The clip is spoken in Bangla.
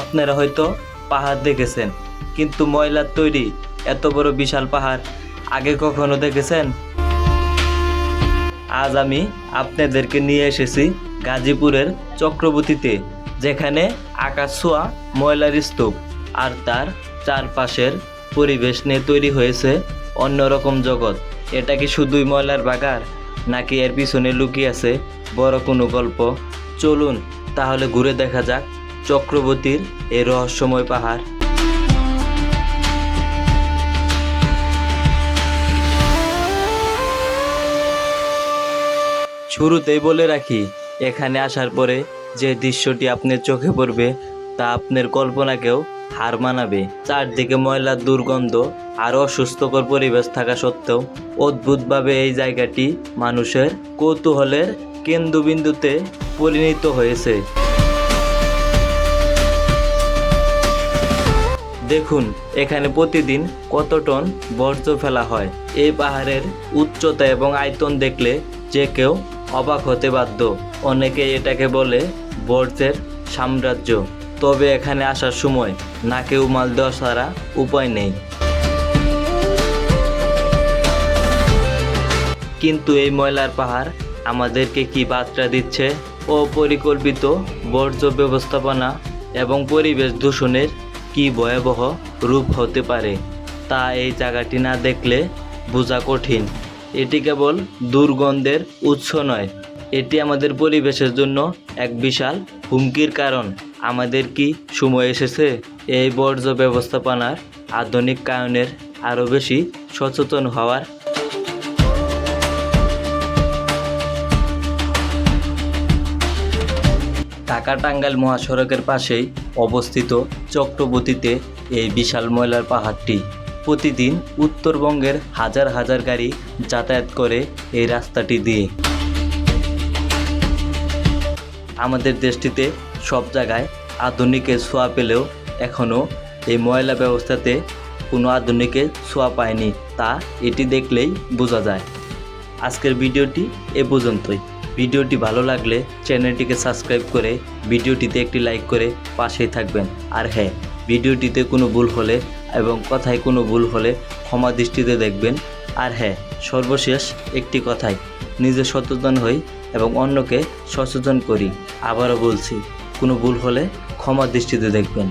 আপনারা হয়তো পাহাড় দেখেছেন, কিন্তু ময়লার তৈরি এত বড় বিশাল পাহাড় আগে কখনো দেখেছেন? আজ আমি আপনাদেরকে নিয়ে এসেছি গাজীপুরের চক্রবর্তীতে, যেখানে আকাশ ছোঁয়া ময়লার স্তূপ আর তার চারপাশের পরিবেশ নিয়ে তৈরি হয়েছে অন্যরকম জগৎ। এটা কি শুধুই ময়লার বাগার, নাকি এর পিছনে লুকিয়ে আছে বড় কোনো গল্প? চলুন তাহলে ঘুরে দেখা যাক চক্রবর্তীর এই রহস্যময় পাহাড়। শুরুতেই বলে রাখি, এখানে আসার পরে যে দৃশ্যটি আপনার চোখে পড়বে তা আপনার কল্পনাকেও হার মানাবে। চারদিকে ময়লার দুর্গন্ধ আর অসুস্থকর পরিবেশ থাকা সত্ত্বেও অদ্ভুতভাবে এই জায়গাটি মানুষের কৌতূহলের কেন্দ্রবিন্দুতে পরিণত হয়েছে। দেখুন এখানে প্রতিদিন কত টন বর্জ্য ফেলা হয়। এই পাহাড়ের উচ্চতা এবং আয়তন দেখলে যে কেউ অবাক হতে বাধ্য। অনেকে এটাকে বলে বর্জ্যের সাম্রাজ্য। তবে এখানে আসার সময় নাকে উমাল দেওয়া ছাড়া উপায় নেই। কিন্তু এই ময়লার পাহাড় আমাদেরকে কি বার্তা দিচ্ছে? অপরিকল্পিত বর্জ্য ব্যবস্থাপনা এবং পরিবেশ দূষণের কি ভয়াবহ রূপ হতে পারে তা এই জায়গাটি না দেখলে বোঝা কঠিন। এটি কেবল দুর্গন্ধের উৎস নয়, এটি আমাদের পরিবেশের জন্য এক বিশাল হুমকির কারণ। আমাদের কি সময় এসেছে এই বর্জ্য ব্যবস্থাপনার আধুনিকায়নের আরও বেশি সচেতন হওয়ার? ঢাকা-টাঙ্গাইল মহাসড়কের পাশেই অবস্থিত চক্রবর্তীতে এই বিশাল ময়লার পাহাড়টি। প্রতিদিন উত্তরবঙ্গের হাজার হাজার গাড়ি যাতায়াত করে এই রাস্তাটি দিয়ে। আমাদের দেশটিতে সব জায়গায় আধুনিকের ছোঁয়া পেলেও এখনও এই ময়লা ব্যবস্থাতে কোনো আধুনিকের ছোঁয়া পায়নি, তা এটি দেখলেই বোঝা যায়। আজকের ভিডিওটি এ পর্যন্তই। ভিডিওটি ভালো লাগলে চ্যানেলটিকে সাবস্ক্রাইব করে ভিডিওটিতে একটি লাইক করে পাশেই থাকবেন। আর হ্যাঁ, ভিডিওটিতে কোনো ভুল হলে এবং কথায় কোনো ভুল হলে ক্ষমা দৃষ্টিতে দেখবেন। আর হ্যাঁ, সর্বশেষ একটি কথাই, নিজে সচেতন হই এবং অন্যকে সচেতন করি। আবারও বলছি, কোনো ভুল হলে ক্ষমা দৃষ্টিতে দেখবেন।